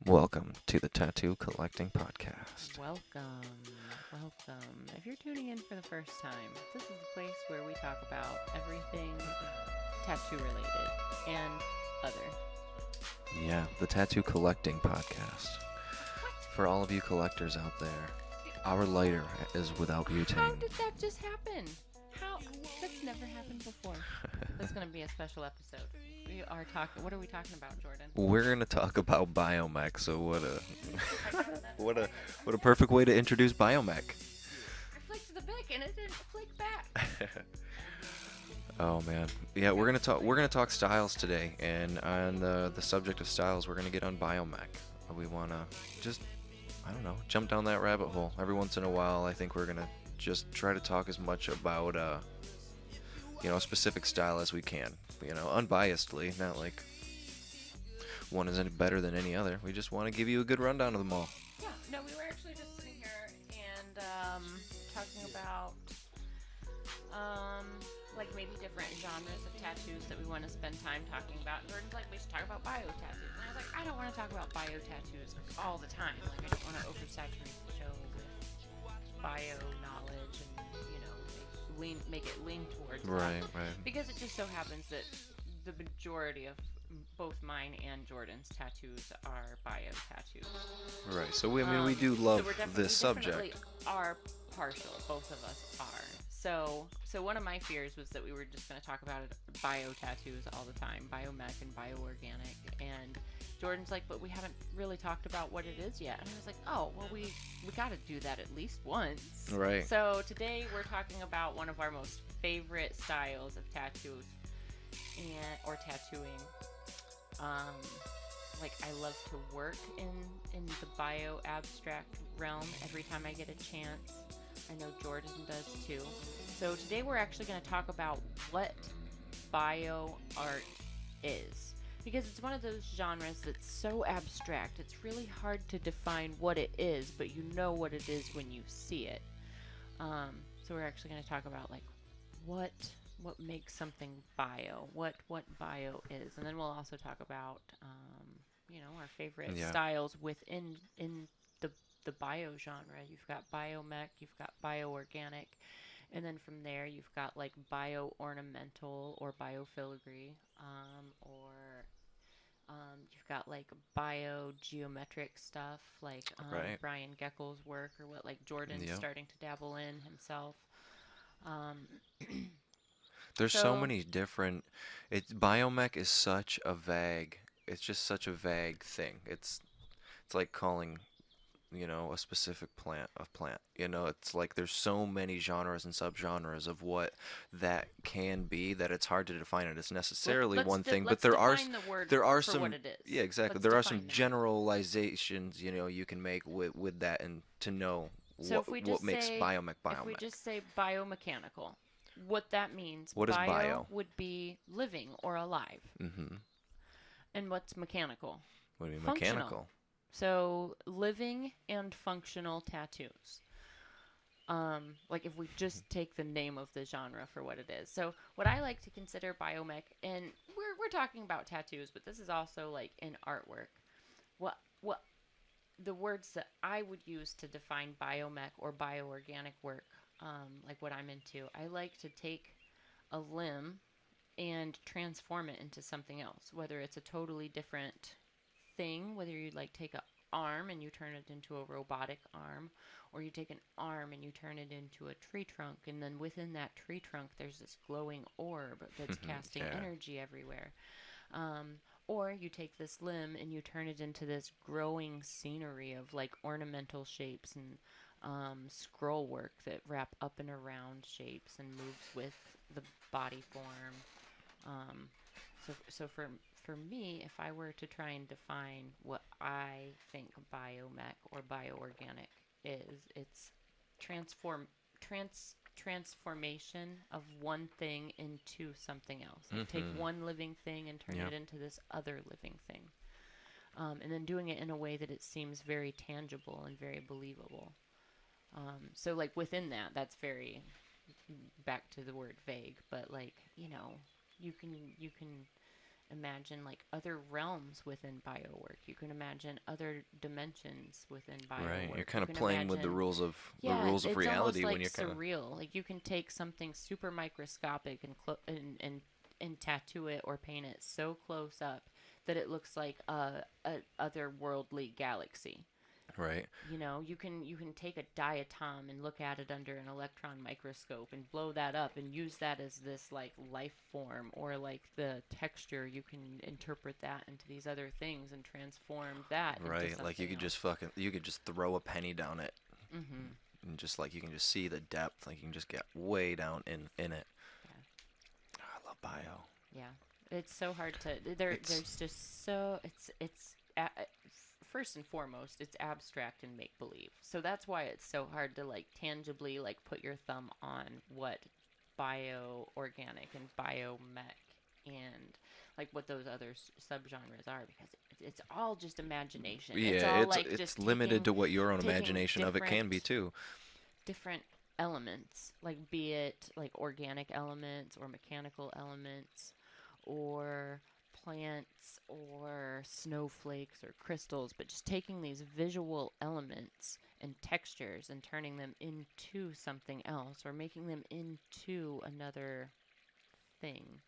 Welcome to the Tattoo Collecting Podcast. Welcome. If you're tuning in for the first time, this is the place where we talk about everything tattoo related and other. Yeah, the Tattoo Collecting Podcast. For all of you collectors out there, our lighter is without How butane. did that just happen? How? That's never happened before. This is going to be a special episode. We are talking. What are we talking about, Jordan? We're gonna talk about Bio-Mech. So what a perfect way to introduce Bio-Mech. I flicked the bic and it didn't flick back. Oh man, yeah, we're gonna talk styles today, and on the subject of styles, we're gonna get on Bio-Mech. We wanna just, I don't know, jump down that rabbit hole. Every once in a while, I think we're gonna just try to talk as much about a specific style as we can. Unbiasedly, not like one is any better than any other. We just want to give you a good rundown of them all. Yeah, no, we were actually just sitting here and talking about like maybe different genres of tattoos that we want to spend time talking about. And Jordan's like, we should talk about bio tattoos. And I was like, I don't want to talk about bio tattoos all the time. Like, I don't want to oversaturate the show with bio knowledge and, make it lean towards Right, that. right. Because it just so happens that the majority of both mine and Jordan's tattoos are bio tattoos. Right. So we do love so this definitely subject. are partial. Both of us are. So one of my fears was that we were just going to talk about bio tattoos all the time, Bio-Mech and bio-organic. And Jordan's like, but we haven't really talked about what it is yet. And I was like, oh, well, we got to do that at least once. Right. So today we're talking about one of our most favorite styles of tattoos or tattooing. Like, I love to work in the bio abstract realm every time I get a chance. I know Jordan does too. So today we're actually going to talk about what bio art is, because it's one of those genres that's so abstract. It's really hard to define what it is, but you know what it is when you see it. So we're actually going to talk about like what makes something bio, what bio is, and then we'll also talk about our favorite styles within the bio genre. You've got Bio-Mech, you've got bio-organic, and then from there you've got like bio-ornamental or bio-filigree, or you've got like bio-geometric stuff like Right. Brian Geckel's work, or what like Jordan's Yep. starting to dabble in himself. Um, There's so so many different. Biomech is such a vague. It's just such a vague thing. It's like calling, a specific plant a plant. It's like there's so many genres and subgenres of what that can be that it's hard to define it as necessarily one thing. But let's define the word there are for some what it is. yeah, exactly. Let's There are some define that. generalizations you can make with that, and to know So if we what just makes say biomech if we biomech. just say biomechanical, what that means, What is bio? would be living or alive. Mm-hmm. And what's mechanical? What do you mean Functional. mechanical? So living and functional tattoos. Like if we just take the name of the genre for what it is. So what I like to consider biomech, and we're talking about tattoos, but this is also like in artwork. What the words that I would use to define biomech or bioorganic work, like what I'm into, I like to take a limb and transform it into something else, whether it's a totally different thing, whether you like take an arm and you turn it into a robotic arm, or you take an arm and you turn it into a tree trunk, and then within that tree trunk there's this glowing orb that's casting Yeah. energy everywhere. Or you take this limb and you turn it into this growing scenery of like ornamental shapes and scroll work that wrap up and around shapes and moves with the body form. Um, so for me, if I were to try and define what I think biomech or bioorganic is, it's transformation of one thing into something else. Like take one living thing and turn it into this other living thing. And then doing it in a way that it seems very tangible and very believable. So like within that, that's very back to the word vague, but like, you can imagine like other realms within biowork. You can imagine other dimensions within Right. You're biowork. kind You of can playing with the imagine, rules of yeah, it's almost reality when like you're kind of. surreal. Like you can take something super microscopic and and tattoo it or paint it so close up that it looks like a otherworldly galaxy. Right. You can take a diatom and look at it under an electron microscope and blow that up and use that as this like life form, or like the texture, you can interpret that into these other things and transform that into Right. Like something else. you could just throw a penny down it, Mhm. and just like you can just see the depth. Like you can just get way down in it. Yeah. Oh, I love bio. Yeah. It's so hard to It's there's just so first and foremost, it's abstract and make believe. So that's why it's so hard to like tangibly like put your thumb on what bio-organic and biomech and like what those other subgenres are, because it's all just imagination. It's yeah. all like It's just limited to what your own taking imagination of it can be too. different elements, like be it like organic elements or mechanical elements or plants or snowflakes or crystals, but just taking these visual elements and textures and turning them into something else or making them into another thing.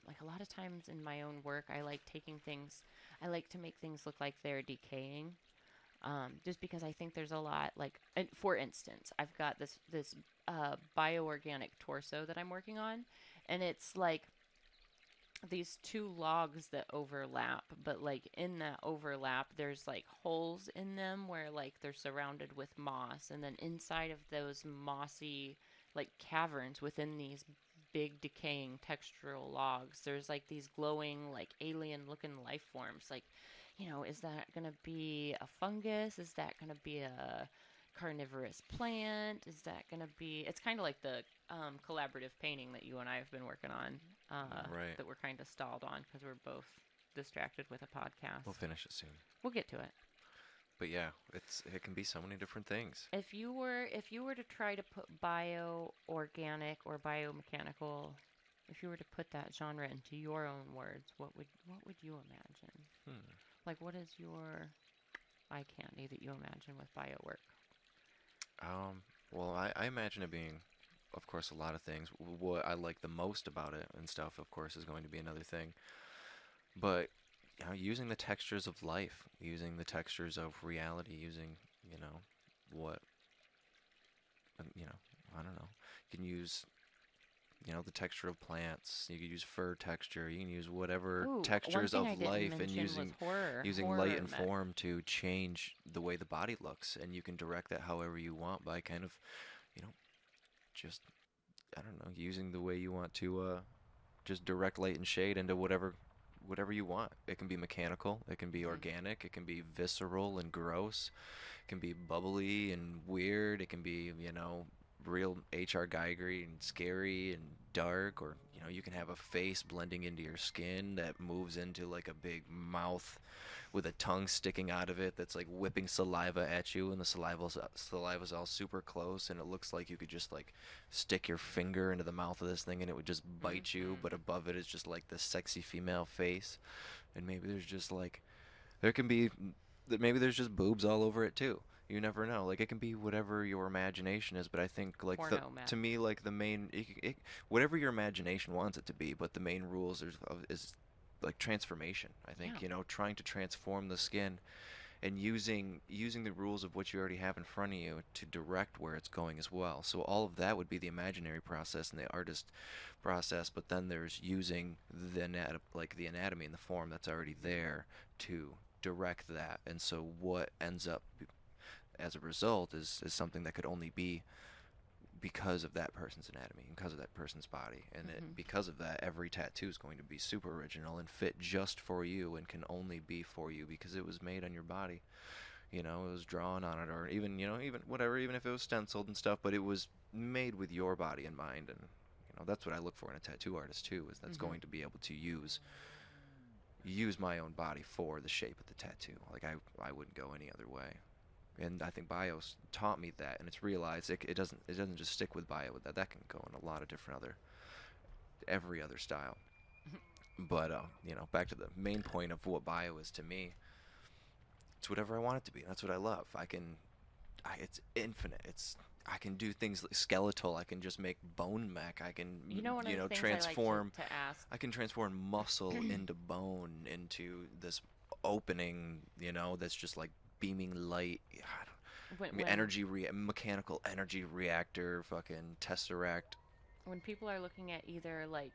Like a lot of times in my own work, I like to make things look like they're decaying, just because I think there's a lot like, and for instance, I've got this bioorganic torso that I'm working on, and it's like these two logs that overlap, but like in that overlap, there's like holes in them where like they're surrounded with moss, and then inside of those mossy like caverns within these big decaying textural logs, there's like these glowing like alien looking life forms. Like, is that going to be a fungus? Is that going to be a carnivorous plant? Is that going to be? It's kind of like the collaborative painting that you and I have been working on, Right. that we're kind of stalled on because we're both distracted with a We'll podcast. finish it soon. We'll get to it. But yeah, it can be so many different things. If you were to try to put bio organic or biomechanical, if you were to put that genre into your own words, what would you imagine? Hmm. Like, what is your eye candy that you imagine with bio work? Well, I imagine it being, of course, a lot of things. What I like the most about it and stuff, of course, is going to be another thing. But using the textures of life, using the textures of reality, using, you know, what, you know, I don't know. You can use, the texture of plants. You can use fur texture. You can use whatever Ooh, one textures thing I of didn't life, and mention was using light horror and mech. form to change the way the body looks, and you can direct that however you want by kind of, you know, just I don't know, using the way you want to just direct light and shade into whatever you want. It can be mechanical, it can be Hmm. organic, it can be visceral and gross, it can be bubbly and weird, it can be, real HR Geigery and scary and dark, or you can have a face blending into your skin that moves into like a big mouth with a tongue sticking out of it that's like whipping saliva at you, and the saliva's all super close, and it looks like you could just like stick your finger into the mouth of this thing and it would just bite you, Hmm. but above it is just like this sexy female face, and maybe there's just like there can be maybe there's just boobs all over it too. You never know. Like it can be whatever your imagination is, but I think like Porno to mech. me like the main whatever your imagination wants it to be, but the main rules is like transformation. I Yeah. think trying to transform the skin and using the rules of what you already have in front of you to direct where it's going as well. So all of that would be the imaginary process and the artist process, but then there's using like the anatomy and the form that's already there to direct that. And so what ends up as a result is something that could only be because of that person's anatomy and because of that person's body, and Hmm. because of that every tattoo is going to be super original and fit just for you and can only be for you because it was made on your body. It was drawn on it, or even even whatever, even if it was stenciled and stuff, but it was made with your body in mind. And that's what I look for in a tattoo artist too, is that's Hmm. going to be able to use my own body for the shape of the tattoo. Like I wouldn't go any other way. And I think Bio's taught me that, and it's realized it doesn't just stick with Bio with that. That can go in a lot of different every other style. But back to the main point of what bio is to me. It's whatever I want it to be. That's what I love. It's infinite. I can do things like skeletal. I can just make bone mech. I can, You know, one of the things I like transform. to ask I can transform muscle into bone into this opening. That's just like beaming light. when I mean, when mechanical energy reactor, fucking tesseract. when people are looking at either like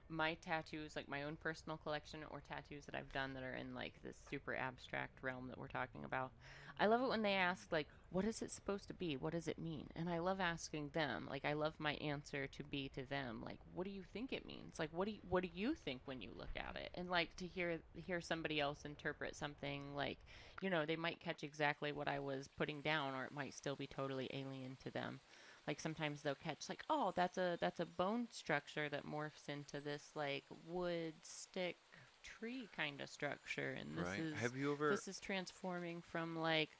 my tattoos, like my own personal collection, or tattoos that I've done that are in like this super abstract realm that we're talking about. I love it when they ask like, "What is it supposed to be? What does it mean?" And I love asking them. Like, I love my answer to be to them. Like, what do you think it means? Like, what do you think when you look at it? And like to hear somebody else interpret something like, they might catch exactly what I was putting down, or it might still be totally alien to them. Like sometimes they'll catch like, oh, that's a bone structure that morphs into this like wood stick tree kind of structure, and this Right? is Have you ever? this is transforming from like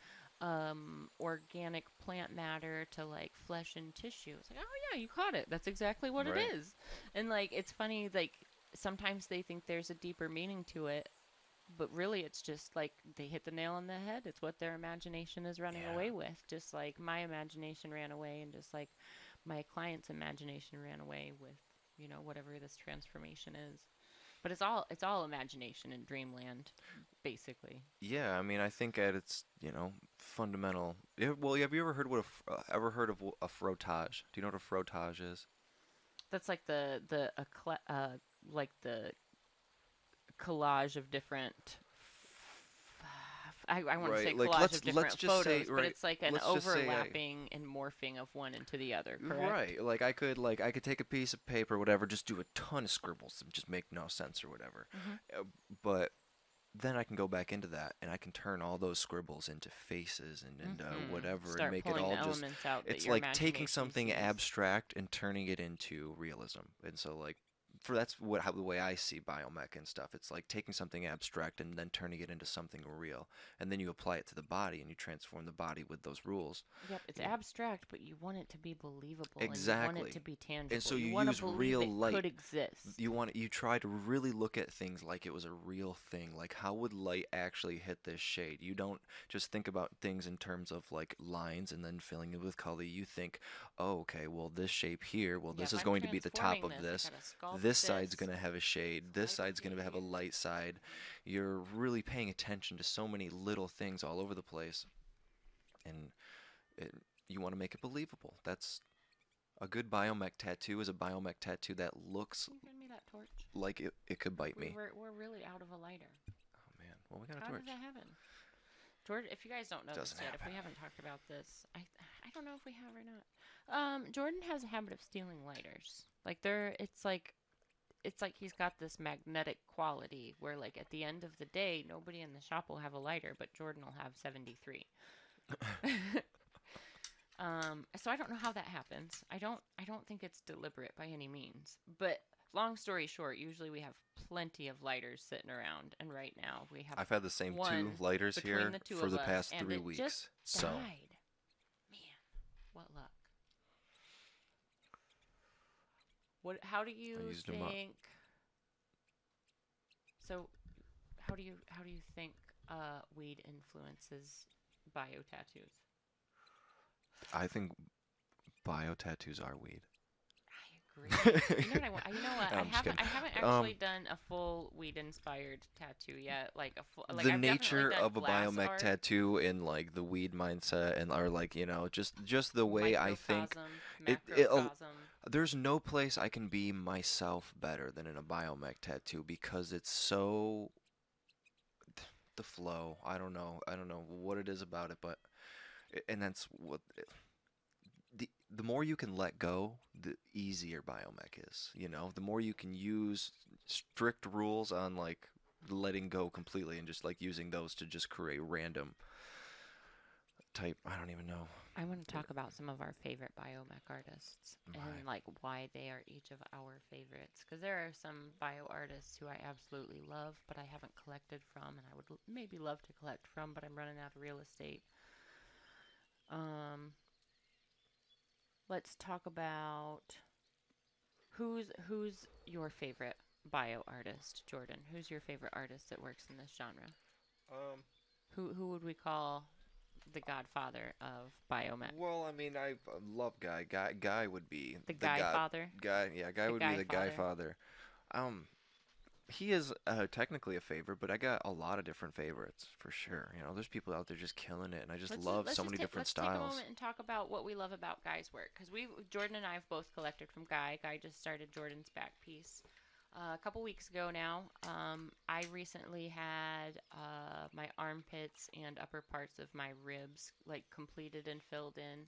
organic plant matter to like flesh and tissue. It's like, oh yeah, you caught it, that's exactly what it Right. is. And like it's funny, like sometimes they think there's a deeper meaning to it, but really it's just like they hit the nail on the head. It's what their imagination is running Yeah. away with, just like my imagination ran away, and just like my client's imagination ran away with whatever this transformation is. But it's all imagination in dreamland, basically. Yeah. I mean, I think at its fundamental. Well, have you ever heard a frottage? Do you know what a frottage is? That's like like the collage of different, I want to say Right. Like collage of let's different just say photos, but right. it's like an Let's just say overlapping and morphing of one into the other, correct? right. Like I could take a piece of paper, whatever, just do a ton of scribbles that just make no sense or whatever. Mm-hmm. Uh, But then I can go back into that and I can turn all those scribbles into faces and whatever and Start make it pulling all just. elements out that It's your like taking imagination something sees. abstract and turning it into realism. And so like that's the way I see biomech and stuff. It's like taking something abstract and then turning it into something real, and then you apply it to the body and you transform the body with those rules. Yep, it's You know, abstract, but you want it to be believable and you want it exactly. to be And tangible. so You you want to use believe real it light. could exist. You try to really look at things like it was a real thing. Like how would light actually hit this shade? You don't just think about things in terms of like lines and then filling it with color. You think, oh, okay, well this shape here, well Yeah, this if is I'm going to be the top transforming of this, I this. gotta sculpt This side's this, going to have a shade. This light side's will going be to have a here. light side. Hmm. You're really paying attention to so many little things all over the place, and it, you want to make it believable. That's a good biomech tattoo is a biomech tattoo that looks Can you hand me that torch? like it could bite me. We're really out of a lighter. Oh man. Well, we got a How did torch. that happen? George, if you guys don't know this Doesn't yet, if happen. we haven't talked about this, I don't know if we have or not. Jordan has a habit of stealing lighters. Like it's like he's got this magnetic quality where like at the end of the day nobody in the shop will have a lighter, but Jordan will have 73. So I don't know how that happens. I don't think it's deliberate by any means. But long story short, usually we have plenty of lighters sitting around, and right now we have I've had the same two one lighters between here the two for of the us, past and three it just weeks. So died. Man, what luck. What how do I you used them up. think so how do you think weed influences bio tattoos? I think bio tattoos are weed. I agree. You know what you know what? I I'm just kidding. haven't I haven't actually Um, done a full weed inspired tattoo yet. Like a full, like the I've definitely nature done of a glass biomech art, tattoo and like the weed mindset and or like just the way I think microcosm, it macrocosm. there's no place I can be myself better than in a biomech tattoo because it's so the flow. I don't know what it is about it, but and that's what the more you can let go, the easier biomech is. The more you can use strict rules on like letting go completely and just like using those to just create random type. I don't even know. I want to talk about some of our favorite biomech artists Right. and like why they are each of our favorites. Because there are some bio artists who I absolutely love, but I haven't collected from, and I would maybe love to collect from, but I'm running out of real estate. Um, let's talk about who's your favorite bio artist, Jordan? Who's your favorite artist that works in this genre? Um, Who would we call the godfather of Bio-Mech? well, I mean, I love Guy. Guy would be The the guy god. father? Guy, yeah, Guy The would be guy the Guy father? father. Um, he is technically a favorite, but I got a lot of different favorites for sure. You know, there's people out there just killing it, and I just love so many different Let's take a styles. moment and talk about what we love about Guy's work, because we Jordan and I have both collected from Guy. Guy just started Jordan's back piece a couple weeks ago now. I recently had my armpits and upper parts of my ribs like completed and filled in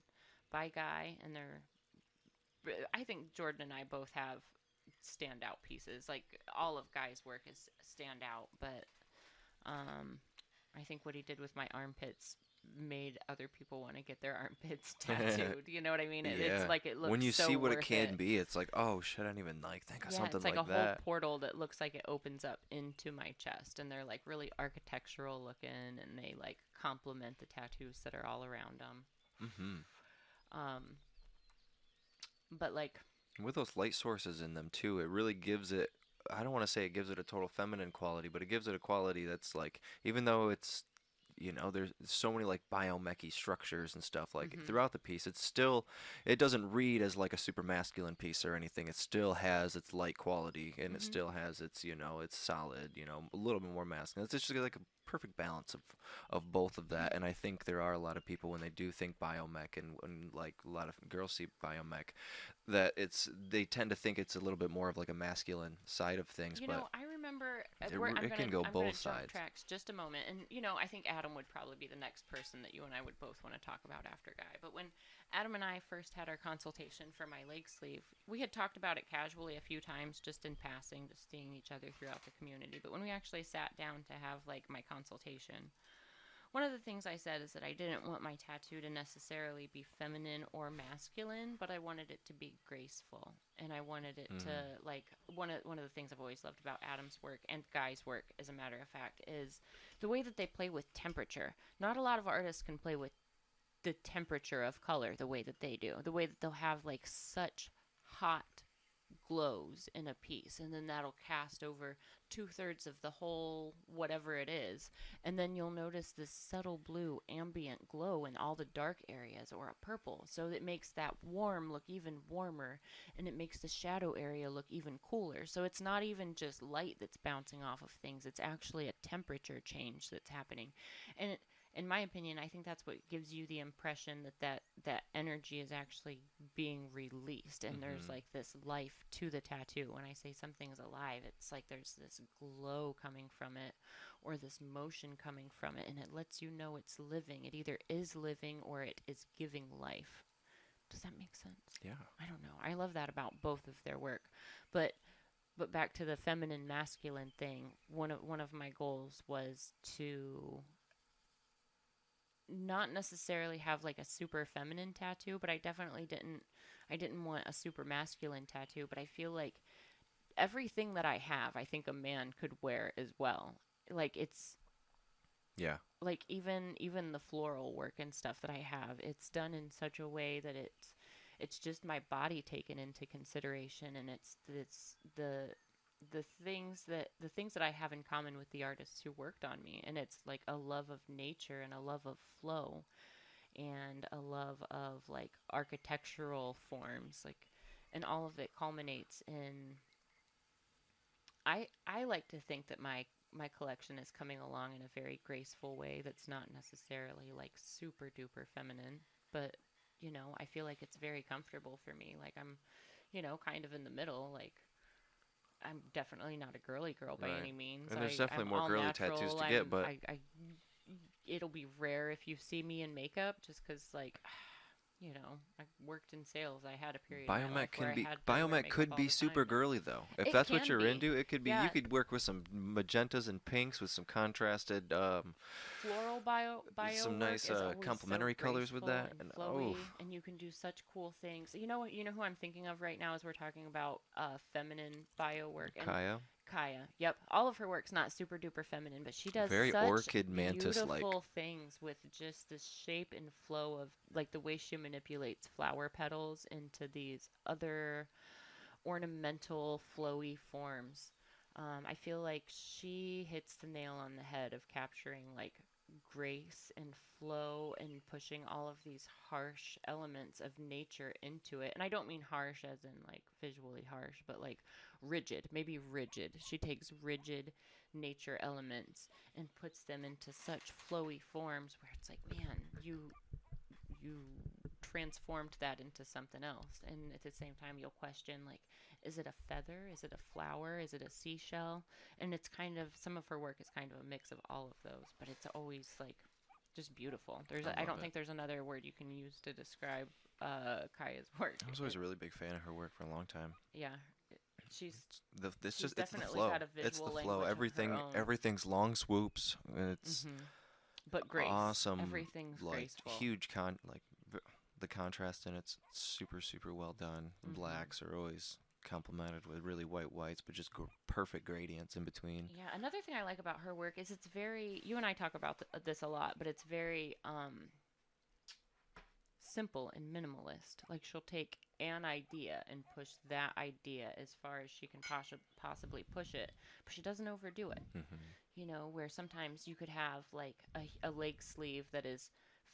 by Guy, and they're. I think Jordan and I both have standout pieces. Like all of Guy's work is standout, but um, I think what he did with my armpits made other people want to get their armpits tattooed. You know what I mean? It's Yeah. like it When looks you so see what it worth can it. be, it's like, oh shit, I didn't even like think of Yeah, something it's like a like whole that. portal that looks like it opens up into my chest, and they're like really architectural looking, and they like complement the tattoos that are all around them. Hmm. Um, but like, With those light sources in them too, it really gives it. I don't want to say it gives it a total feminine quality, but it gives it a quality that's like, even though it's, there's so many like biomechy structures and stuff like mm-hmm, throughout the piece, it's still, it doesn't read as like a super masculine piece or anything. It still has its light quality, and it mm-hmm. still has its, it's solid, a little bit more masculine. It's just like a perfect balance of both of that. And I think there are a lot of people when they do think biomech, and when like a lot of girls see biomech, that they tend to think it's a little bit more of like a masculine side of things, You but know, I remember it can go I'm gonna both jump sides. tracks just a moment, and I think Adam would probably be the next person that you and I would both want to talk about after Guy. But when Adam and I first had our consultation for my leg sleeve, we had talked about it casually a few times, just in passing, just seeing each other throughout the community. But when we actually sat down to have like my consultation, one of the things I said is that I didn't want my tattoo to necessarily be feminine or masculine, but I wanted it to be graceful, and I wanted it to Mm. like one of the things I've always loved about Adam's work and Guy's work, as a matter of fact, is the way that they play with temperature. Not a lot of artists can play with the temperature of color the way that they do. The way that they'll have like such hot glows in a piece, and then that'll cast over 2/3 of the whole whatever it is, and then you'll notice this subtle blue ambient glow in all the dark areas, or a purple, so it makes that warm look even warmer, and it makes the shadow area look even cooler. So it's not even just light that's bouncing off of things, it's actually a temperature change that's happening. And in my opinion, I think that's what gives you the impression that energy is actually being released, and there's Hmm. like this life to the tattoo. When I say something's alive, it's like there's this glow coming from it, or this motion coming from it, and it lets you know it's living. It either is living or it is giving life. Does that make sense? Yeah. I don't know. I love that about both of their work. But back to the feminine masculine thing, one of my goals was to not necessarily have like a super feminine tattoo, but I didn't want a super masculine tattoo, but I feel like everything that I have, I think a man could wear as well. Like it's Yeah. like even the floral work and stuff that I have, it's done in such a way that it's just my body taken into consideration, and it's the things that I have in common with the artists who worked on me, and it's like a love of nature and a love of flow and a love of like architectural forms, like, and all of it culminates in. I like to think that my collection is coming along in a very graceful way that's not necessarily like super duper feminine, but I feel like it's very comfortable for me. Like I'm, kind of in the middle. Like I'm definitely not a girly girl by Right. any means. And there's I'm definitely more all girly tattoos natural. to get, but It'll be rare if you see me in makeup, just because like I worked in sales. I had a period in my life where I had to wear Biomech makeup could all be the super time, and girly though. If it that's what can you're be. into, it could be. You Yeah, could work with some magentas and pinks with some contrasted, floral bio some work nice is always so complementary colors with graceful that. and And oh, flowy, and you can do such cool things. You know who I'm thinking of right now as we're talking about feminine bio work, and Kaya, Kaya. Yep, all of her work's not super duper feminine, but she does very such orchid mantis like. beautiful things with just the shape and flow of like the way she manipulates flower petals into these other ornamental flowy forms. I feel like she hits the nail on the head of capturing like grace and flow and pushing all of these harsh elements of nature into it. And I don't mean harsh as in like visually harsh, but like rigid, maybe rigid. She takes rigid nature elements and puts them into such flowy forms where it's like, man, you transformed that into something else. And at the same time, you'll question, like, is it a feather? Is it a flower? Is it a seashell? And it's kind of, some of her work is kind of a mix of all of those, but it's always like just beautiful. I I love don't it. think there's another word you can use to describe Kaya's work. I was always a really big fan of her work for a long time. Yeah, she's It's she's it's the definitely flow. got a It's the visual flow. language of her own. Everything's long swoops. It's Hmm. But grace, awesome. everything's Like graceful. huge the contrast in it's super well done. The Hmm. blacks are always complemented with really white whites, but just perfect gradients in between. Yeah, another thing I like about her work is it's very, you and I talk about this a lot, but it's very simple and minimalist. Like she'll take an idea and push that idea as far as she can possibly push it, but she doesn't overdo it. Hmm. You know, where sometimes you could have like a leg sleeve that is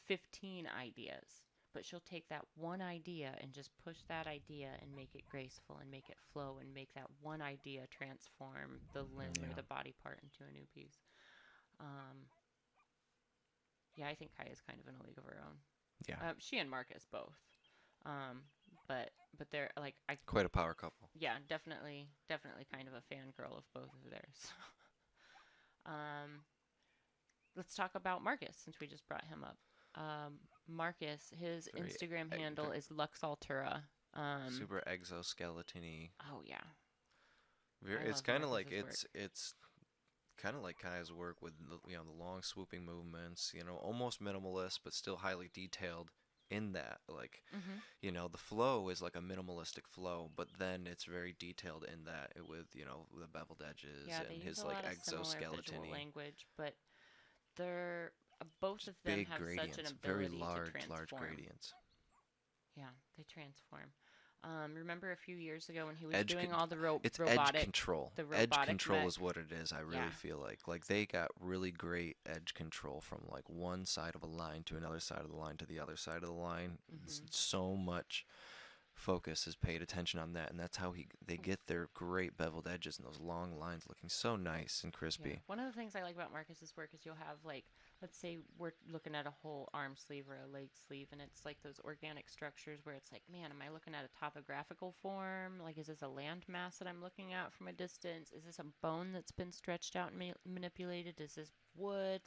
15 ideas, but she'll take that one idea and just push that idea and make it graceful and make it flow and make that one idea transform the limb or Yeah. the body part into a new piece. Um, yeah, I think Kai is kind of in a league of her own. Yeah. She and Marcus both. Um, but they're like I Quite a power couple. yeah, definitely kind of a fangirl of both of theirs. um, let's talk about Marcus since we just brought him up. Marcus, his Very, Instagram handle very is Luxaltura. super exoskeleton-y. Oh yeah, I Very, it's love kind of like Marcus's work. it's kind of like Kai's work with the long swooping movements, almost minimalist but still highly detailed in that Hmm. the flow is like a minimalistic flow, but then it's very detailed in that with the beveled edges Yeah, they and use his a like lot of similar visual exoskeleton-y, language, but they're both just of them big have such an gradients, very ability to large transform. gradients. Yeah, they transform. Remember a few years ago when he was Edge doing con- all the it's edge the robotic control mech? is what it is. I really Yeah. feel like they got really great edge control from like one side of a line to another side of the line to the other side of the line. Hmm. So much focus is paid attention on that, and that's how they get their great beveled edges and those long lines looking so nice and Yeah. crispy. One of the things I like about Marcus's work is you'll have like, let's say we're looking at a whole arm sleeve or a leg sleeve, and it's like those organic structures where it's like, man, am I looking at a topographical form? Like, is this a landmass that I'm looking at from a distance? Is this a bone that's been stretched out and manipulated? Is this wood?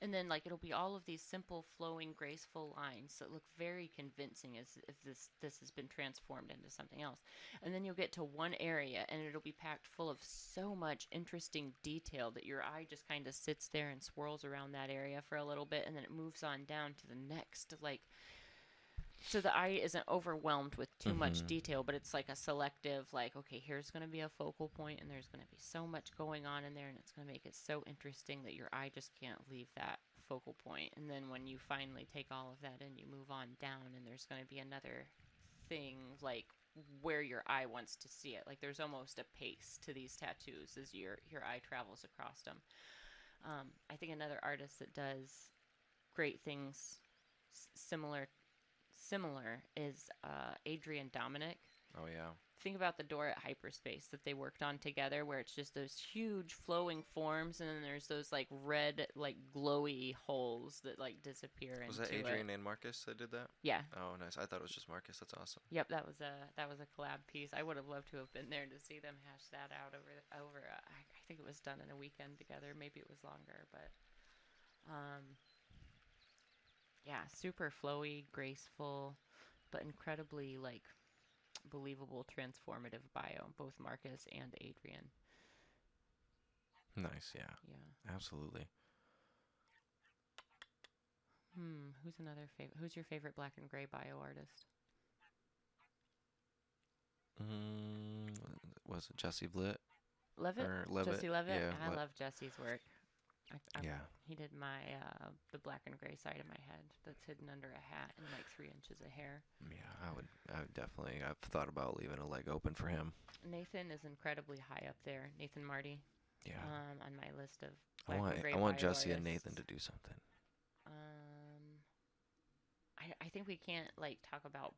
And then like it'll be all of these simple, flowing, graceful lines that look very convincing as if this has been transformed into something else. And then you'll get to one area and it'll be packed full of so much interesting detail that your eye just kind of sits there and swirls around that area for a little bit and then it moves on down to the next, like, so the eye isn't overwhelmed with too much Hmm. detail, but it's like a selective, like, okay, here's going to be a focal point and there's going to be so much going on in there and it's going to make it so interesting that your eye just can't leave that focal point. And then when you finally take all of that in, you move on down and there's going to be another thing like where your eye wants to see it. Like there's almost a pace to these tattoos as your eye travels across them. I think another artist that does great things similar is Adrian Dominic. Oh yeah. Think about the door at hyperspace that they worked on together, where it's just those huge flowing forms, and then there's those like red, like glowy holes that like disappear Was that into it. Adrian and Marcus that did that? Yeah, Oh, nice. I thought it was just Marcus. That's awesome. yep, that was a collab piece. I would have loved to have been there to see them hash that out over. I think it was done in a weekend together. Maybe it was longer, but yeah, super flowy, graceful, but incredibly like believable, transformative bio, both Marcus and Adrian. Nice. Yeah. Yeah. Absolutely. Who's another favorite? Who's your favorite black and gray bio artist? Mm, was it Jesse Blitt Levitt? or Levitt? Jesse Levitt? Yeah. I love Jesse's work. Yeah. He did my the black and gray side of my head that's hidden under a hat and like 3 inches of hair. Yeah, I would definitely. I've thought about leaving a leg open for him. Nathan is incredibly high up there. Nathan Marty, Yeah. on my list of I black want and gray I want bio Jesse and Nathan artists. to do something. I think we can't like talk about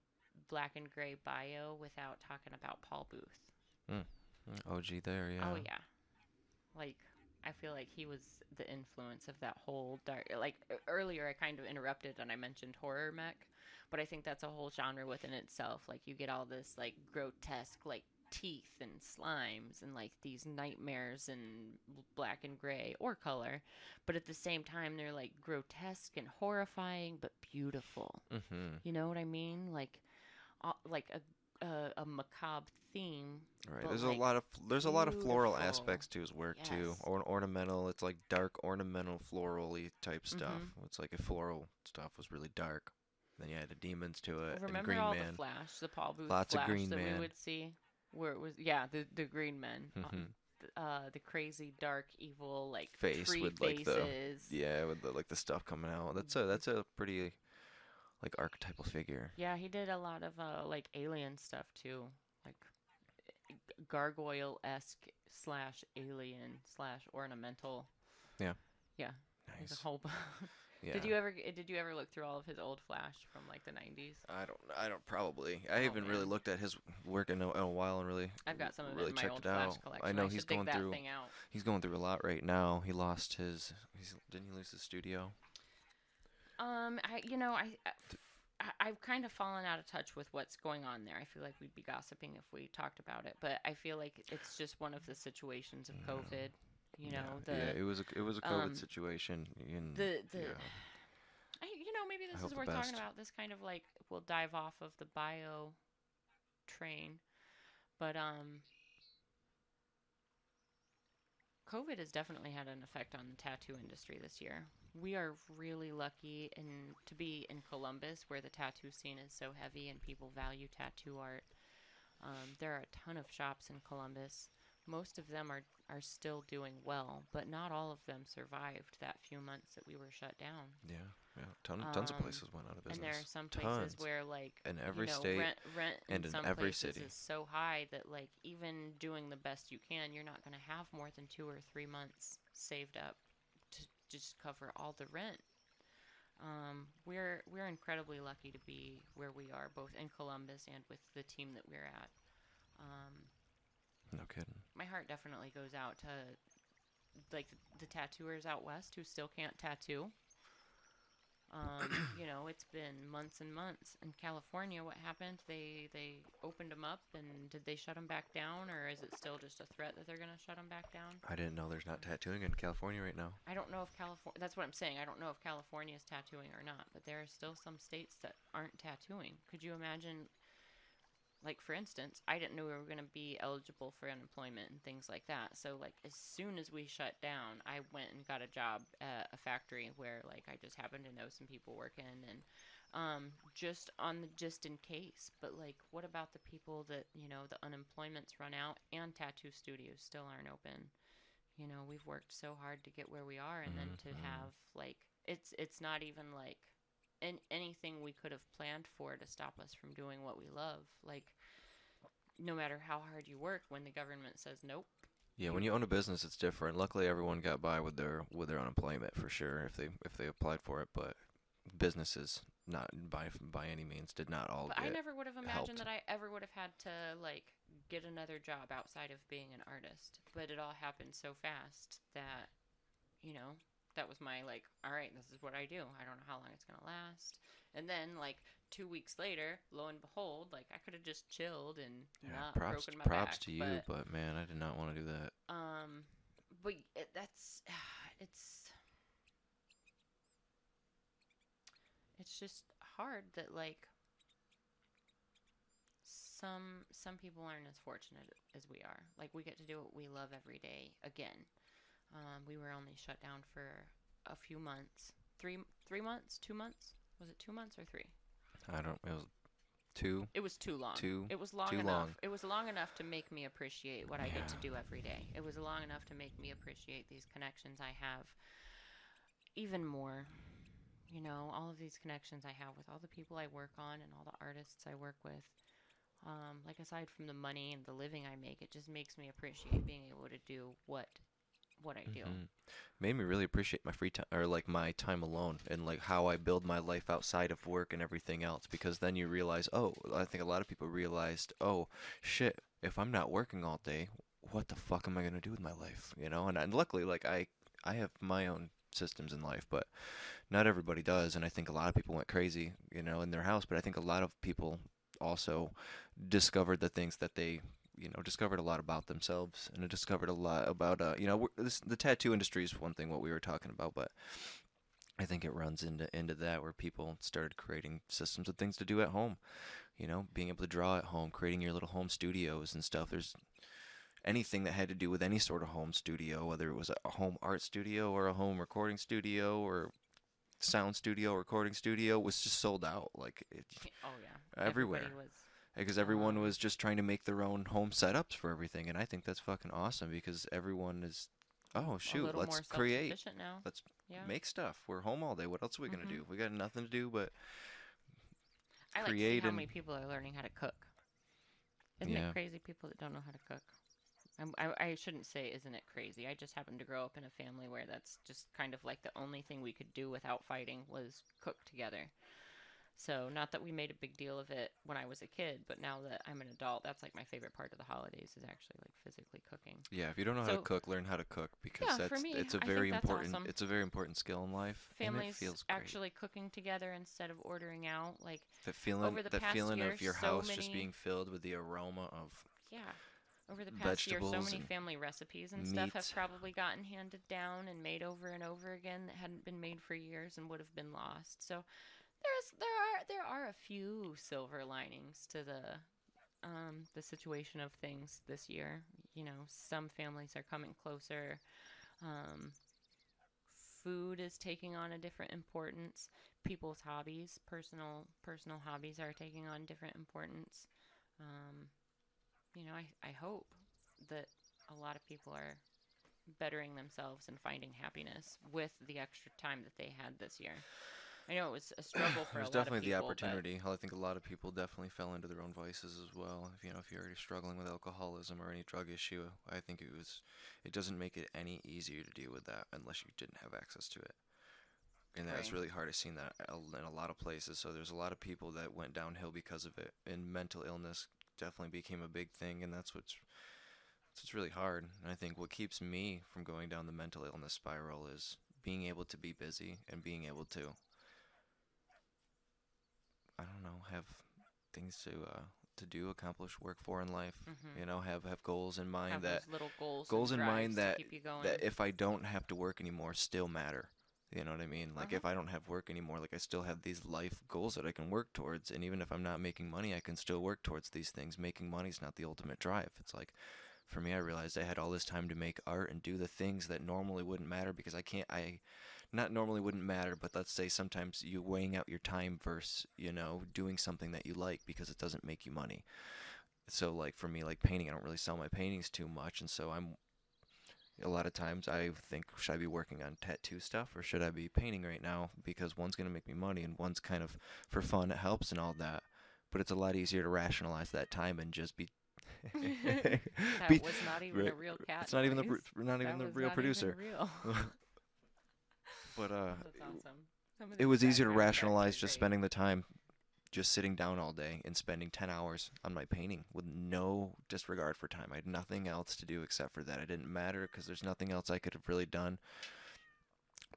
black and gray bio without talking about Paul Booth. Mm. OG there, yeah. Oh yeah, like I feel like he was the influence of that whole dark. Like earlier, I kind of interrupted and I mentioned horror mech, but I think that's a whole genre within itself. Like you get all this like grotesque like teeth and slimes and like these nightmares in black and gray or color, but at the same time they're like grotesque and horrifying but beautiful. Mm-hmm. You know what I mean? Like a macabre theme. Right. But like There's a lot of floral beautiful. aspects to his work too. Yes. Ornamental. It's like dark ornamental florally type stuff. Mhm. It's like if floral stuff was really dark, then you had the demons to it and Remember Green all Man. the Flash, the Paul Booth Lots of Flash Green that we Man. would see, where it was the Green Men, Mm-hmm. the crazy dark evil like Face tree with like faces. with the stuff coming out. That's a pretty like archetypal figure. Yeah, he did a lot of like alien stuff too, like gargoyle esque slash alien slash ornamental. Yeah. Yeah, there's a Nice. whole. Yeah. Did you ever look through all of his old Flash from like the 90s? I don't probably. I Oh, haven't really man. looked at his work in a while and I've got some of it really in my checked old it Flash out. collection. I know I should dig that thing out. he's going through a lot right now. He lost didn't he lose his studio? I've kind of fallen out of touch with what's going on there. I feel like we'd be gossiping if we talked about it, but I feel like it's just one of the situations of COVID. You know, It was a COVID um, situation. the Yeah, maybe I this hope is the worth talking best. about. This kind of like we'll dive off of the bio train, but COVID has definitely had an effect on the tattoo industry this year. We are really lucky to be in Columbus, where the tattoo scene is so heavy and people value tattoo art. There are a ton of shops in Columbus. Most of them are still doing well, but not all of them survived that few months that we were shut down. Yeah. Tons of places went out of And there are business. some places Tons. where like In every state rent in and in some every places city. is so high that like even doing the best you can, you're not going to have more than 2 or 3 months saved up to just cover all the rent. We're incredibly lucky to be where we are, both in Columbus and with the team that we're at. No kidding. My heart definitely goes out to like the tattooers out west who still can't tattoo. It's been months and months. In California, what happened? They opened them up, and did they shut them back down, or is it still just a threat that they're gonna shut them back down? I didn't know there's not tattooing in California right now. I don't know if California. That's what I'm saying. I don't know if California is tattooing or not, but there are still some states that aren't tattooing. Could you imagine? Like for instance, I didn't know we were going to be eligible for unemployment and things like that. So like as soon as we shut down, I went and got a job at a factory where like I just happened to know some people working and just in case. But like what about the people that, the unemployment's run out and tattoo studios still aren't open? We've worked so hard to get where we are, and then to have like it's not even like anything we could have planned for to stop us from doing what we love. Like, no matter how hard you work, when the government says nope. Yeah, when you own a business, it's different. Luckily, everyone got by with their unemployment for sure if they applied for it. But businesses, not by any means, did not all But get I never would have imagined helped. that I ever would have had to like get another job outside of being an artist. But it all happened so fast that, you know, that was my like, all right, this is what I do. I don't know how long it's gonna last. And then like 2 weeks later, lo and behold, like I could have just chilled and Yeah, not props broken my props back. to you, but man, I did not want to do that. But that's it's it's just hard that like some people aren't as fortunate as we are. Like we get to do what we love every day again. We were only shut down for a few months. 3 months? 2 months? Was it 2 months or three? I don't. It was two. It was too long. Too It was long too enough. long. It was long enough to make me appreciate what I get to Yeah. do every day. It was long enough to make me appreciate these connections I have even more. You know, all of these connections I have with all the people I work on and all the artists I work with. Like aside from the money and the living I make, it just makes me appreciate being able to do what I do. Made me really appreciate my free time, or like my time alone, and like how I build my life outside of work and everything else, because then you realize, oh, I think a lot of people realized, oh shit, if I'm not working all day, what the fuck am I gonna do with my life, and luckily, like I have my own systems in life, but not everybody does, and I think a lot of people went crazy, in their house, but I think a lot of people also discovered the things that they discovered a lot about themselves, and I discovered a lot about the tattoo industry is one thing what we were talking about, but I think it runs into that, where people started creating systems of things to do at home, being able to draw at home, creating your little home studios and stuff. There's anything that had to do with any sort of home studio, whether it was a home art studio or a home recording studio or sound studio, recording studio, was just sold out, like Oh yeah, everybody everywhere, was. because everyone was just trying to make their own home setups for everything, and I think that's fucking awesome, because everyone is, oh A shoot, little let's more create, self-sufficient now. let's Yeah. make stuff. We're home all day. What else are we gonna Mhm. do? We got nothing to do but I like to see create. how And many people are learning how to cook. Isn't it yeah, crazy people that don't know how to cook? I shouldn't say isn't it crazy. I just happened to grow up in a family where that's just kind of like the only thing we could do without fighting was cook together. So, not that we made a big deal of it when I was a kid, but now that I'm an adult, that's like my favorite part of the holidays is actually like physically cooking. yeah. If you don't know how to So, cook, learn how to cook, because yeah, for me, it's a I think very that's important awesome. it's a very important skill in life, and it Families feels great. actually cooking together instead of ordering out. Like That feeling over the that past feeling year, of your so house just many, being filled with the aroma of yeah, over the past year, so vegetables many and family recipes and stuff have meat. probably gotten handed down and made over and over again that hadn't been made for years and would have been lost. So there are a few silver linings to the situation of things this year. You know, some families are coming closer. Um, Food is taking on a different importance. People's hobbies, personal hobbies, are taking on different importance. Um, I hope that a lot of people are bettering themselves and finding happiness with the extra time that they had this year. I know it was a struggle for a There's lot of definitely the people, but opportunity. I think a lot of people definitely fell into their own vices as well. If you're already struggling with alcoholism or any drug issue, I think it doesn't make it any easier to deal with that unless you didn't have access to it. And that's right, really hard. I've seen that in a lot of places. So there's a lot of people that went downhill because of it. And mental illness definitely became a big thing, and that's what's really hard. And I think what keeps me from going down the mental illness spiral is being able to be busy and being able to, I don't know, have things to do, accomplish work for in life. hmm Have goals in mind, have those little goals and goals in mind drives to that keep you going. that if I don't have to work anymore, still matter. You know what I mean? Like Uh-huh. if I don't have work anymore, like I still have these life goals that I can work towards, and even if I'm not making money, I can still work towards these things. Making money is not the ultimate drive. It's like, for me, I realized I had all this time to make art and do the things that normally wouldn't matter, because I can't I not normally wouldn't matter, but let's say sometimes you weighing out your time versus, doing something that you like because it doesn't make you money. So like for me, like painting, I don't really sell my paintings too much, and so I'm a lot of times I think, should I be working on tattoo stuff or should I be painting right now, because one's going to make me money and one's kind of for fun, it helps and all that. But it's a lot easier to rationalize that time and just be That be was not even right. a real cat It's not even noise. not even That the was real not even producer. real. But That's awesome. Some of it these was easier to background effects rationalize are just great. spending the time just sitting down all day and spending 10 hours on my painting with no disregard for time. I had nothing else to do except for that. It didn't matter because there's nothing else I could have really done.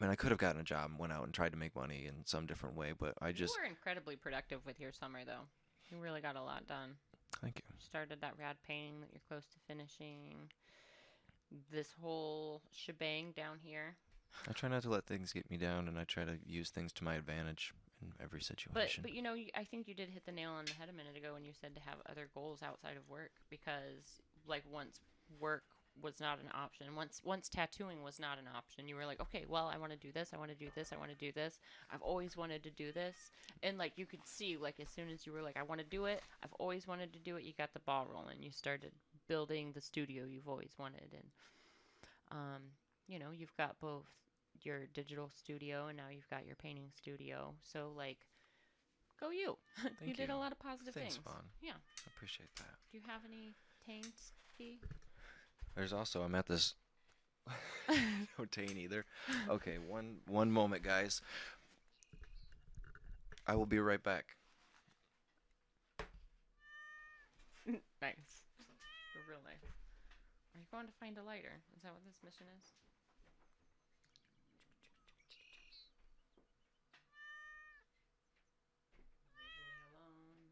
I mean, I could have gotten a job and went out and tried to make money in some different way, but I You just, were incredibly productive with your summer, though. You really got a lot done. thank you. You started that rad painting that you're close to finishing. This whole shebang down here. I try not to let things get me down, and I try to use things to my advantage in every But situation. but I think you did hit the nail on the head a minute ago when you said to have other goals outside of work, because like once work was not an option, once tattooing was not an option, you were like, okay, well, I want to do this, I want to do this, I want to do this. I've always wanted to do this, and like you could see, like as soon as you were like, I want to do it, I've always wanted to do it, you got the ball rolling. You started building the studio you've always wanted, and um, you've got both your digital studio, and now you've got your painting studio. So like, go you. You Thank did you. a lot of positive Thanks, things. Vaughn. Yeah. I appreciate that. Do you have any taints, Fee? There's also I'm at this no taint either. Okay, one moment, guys. I will be right back. Nice. Real nice. Are you going to find a lighter? Is that what this mission is? Leave me alone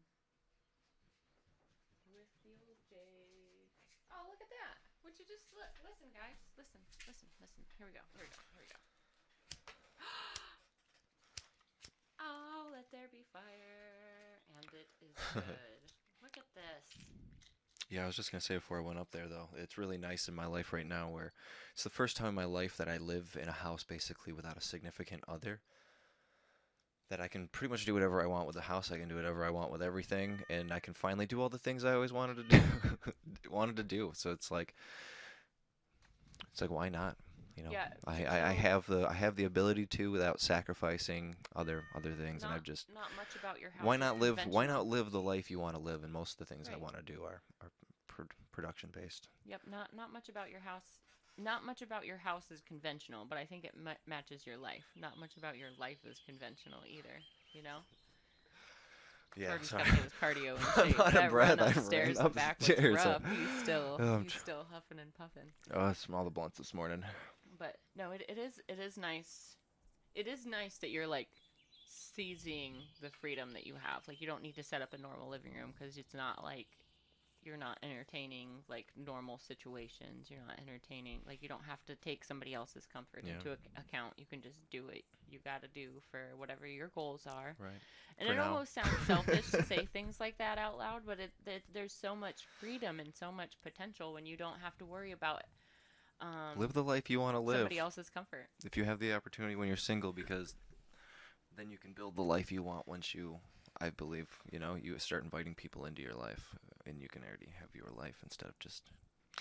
with the old Jade. Oh, look at that! Would you just listen, guys? Listen, listen, listen. Here we go. Here we go. Here we go. Oh, let there be fire, and it is good. Look at this. Yeah, I was just gonna say before I went up there though, it's really nice in my life right now where it's the first time in my life that I live in a house basically without a significant other. That I can pretty much do whatever I want with the house. I can do whatever I want with everything, and I can finally do all the things I always wanted to do. wanted to do. So it's like why not? You know, Yeah. I So have the ability to without sacrificing other things, and not I've just not much about your house why is not live conventional. the life you want to live, and most of the things I Right. want to do are production based. Yep. Not much about your house. Not much about your house is conventional, but I think it matches your life. Not much about your life is conventional either. You know. Yeah, Jordan's sorry. got to get his cardio in I'm shape. out of That breath. run I ran upstairs and back was upstairs. rough. He's still Oh, he's still huffing and puffing. I smelled the blunts this morning. But no, it is nice. It is nice that you're like seizing the freedom that you have. Like you don't need to set up a normal living room because it's not like you're not entertaining like normal situations. You're not entertaining like you don't have to take somebody else's comfort Yeah, into account. You can just do what you got to do for whatever your goals are. right. And For it now. almost sounds selfish to say things like that out loud, but there's so much freedom and so much potential when you don't have to worry about Live the life you want to live. somebody else's comfort. If you have the opportunity when you're single, because then you can build the life you want once you, I believe, you start inviting people into your life, and you can already have your life instead of just.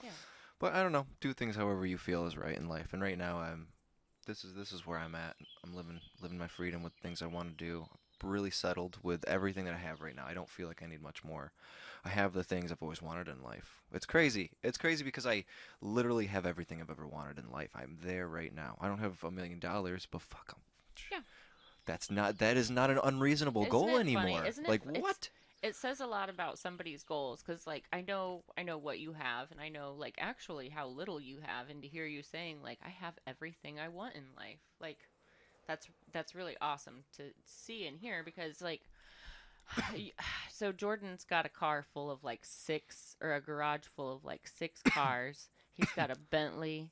Yeah. But I don't know. Do things however you feel is right in life, and right now This is where I'm at. I'm living my freedom with things I want to do. Really settled with everything that I have right now. I don't feel like I need much more. I have the things I've always wanted in life. It's crazy. It's crazy because I literally have everything I've ever wanted in life. I'm there right now. I don't have $1 million, but fuck 'em. Yeah. That is not an unreasonable Isn't goal it funny? anymore. Isn't it? Like what? It says a lot about somebody's goals because, like, I know what you have, and I know, like, actually how little you have, and to hear you saying, like, I have everything I want in life, like, that's really awesome to see and hear because, like, so Jordan's got a car full of like six, or a garage full of like six cars. He's got a Bentley.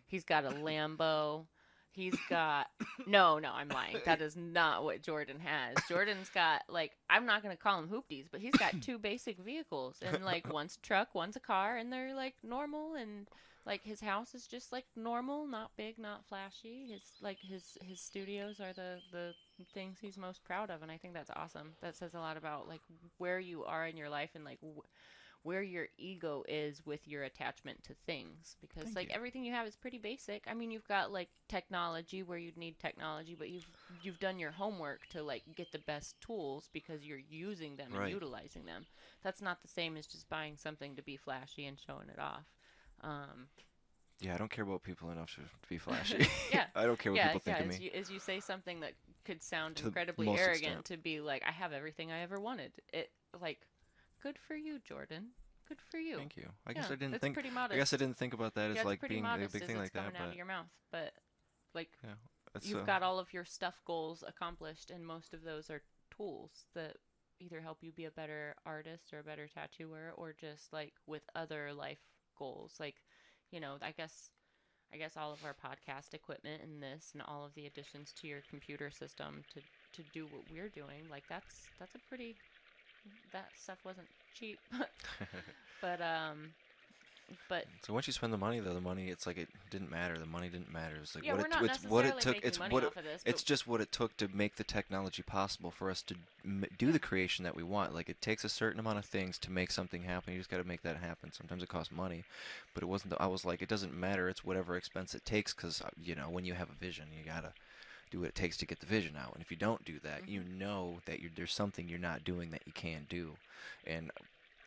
He's got a Lambo. He's got no, I'm lying. That is not what Jordan has. Jordan's got like I'm not gonna call them hoopties, but he's got two basic vehicles, and like one's a truck, one's a car, and they're like normal, and like his house is just like normal, not big, not flashy. His studios are the things he's most proud of, and I think that's awesome. That says a lot about like where you are in your life and like where your ego is with your attachment to things, because Thank like you. everything you have is pretty basic. I mean, you've got like technology where you'd need technology, but you've done your homework to like get the best tools because you're using them and Right. utilizing them. That's not the same as just buying something to be flashy and showing it off. um Yeah, I don't care about people enough to be flashy. yeah, I don't care what people think of as me. you say something that could sound To the incredibly most arrogant, extent. to be like, I have everything I ever wanted. It like, good for you, Jordan. Good for you. Thank you. I guess Yeah, I didn't that's think. pretty I guess I modest. didn't think about that Yeah, as it's like pretty being a modest big as thing it's like that. coming out But of your mouth. But like, yeah, it's you've got all of your stuff goals accomplished, and most of those are tools that either help you be a better artist or a better tattooer, or just like with other life goals. Like, I guess all of our podcast equipment and this and all of the additions to your computer system to do what we're doing, like that's a pretty, that stuff wasn't cheap. But But So once you spend the money, though, the money, it's like it didn't matter. The money didn't matter. It's like yeah, what we're it not it's what it necessarily took. making money off of this, but It's just what it took to make the technology possible for us to do yeah, the creation that we want. Like it takes a certain amount of things to make something happen. You just got to make that happen. Sometimes it costs money, but it wasn't. I was like, it doesn't matter. It's whatever expense it takes, because when you have a vision, you gotta do what it takes to get the vision out. And if you don't do that, you hmm know that there's something you're not doing that you can do. And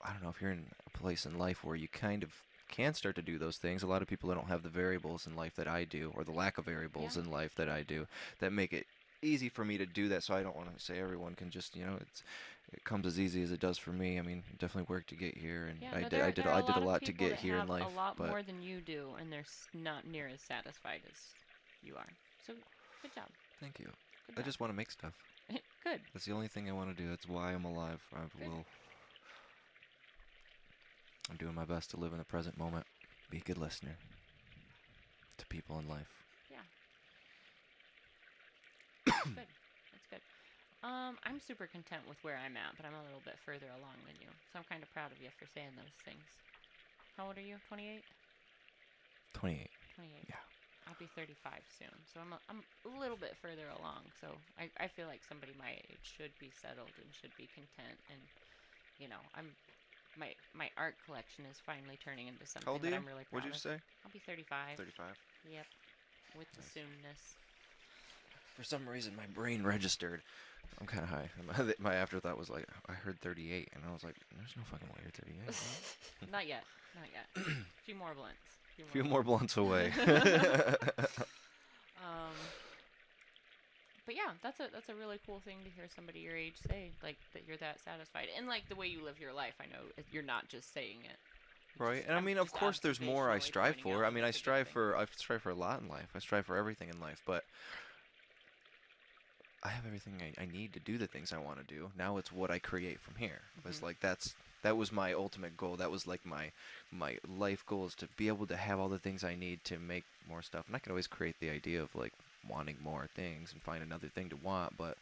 I don't know if you're in a place in life where you kind of can start to do those things. A lot of people don't have the variables in life that I do, or the lack of yeah, variables in life that I do, that make it easy for me to do that. So I don't want to say everyone can just, it comes as easy as it does for me. I mean, it definitely worked to get here, and yeah. No, there are I a did a lot of lot to people get that here in have a life. lot But more than you do, and they're not near as satisfied as you are. So, good job. thank you. Good I job. just want to make stuff. Good. That's the only thing I want to do. That's why I'm alive. Good. I'm doing my best to live in the present moment. Be a good listener to people in life. Yeah. Good. That's good. I'm super content with where I'm at, but I'm a little bit further along than you. So I'm kind of proud of you for saying those things. How old are you? 28? 28. 28. Yeah. I'll be 35 soon. So I'm a little bit further along. So I feel like somebody my age should be settled and should be content. And, my art collection is finally turning into How something old are that you? I'm really What'd proud you of. say? I'll be 35. 35. Yep. With the Nice. soonness. For some reason, my brain registered. I'm kind of high. My afterthought was like, I heard 38, and I was like, there's no fucking way you're 38. Not yet. Not yet. A few more blunts. A few more blunts away. um, but yeah, that's a really cool thing to hear somebody your age say, like, that you're that satisfied, and like the way you live your life. I know you're not just saying it. Right, and I I'm mean, of just course, there's more I observationally strive pointing for. out I that mean, that's a good thing. I strive for a lot in life. I strive for everything in life, but I have everything I need to do the things I want to do. Now it's what I create from here. It was Mm-hmm. like that was my ultimate goal. That was like my life goal, is to be able to have all the things I need to make more stuff. And I can always create the idea of like wanting more things and find another thing to want, but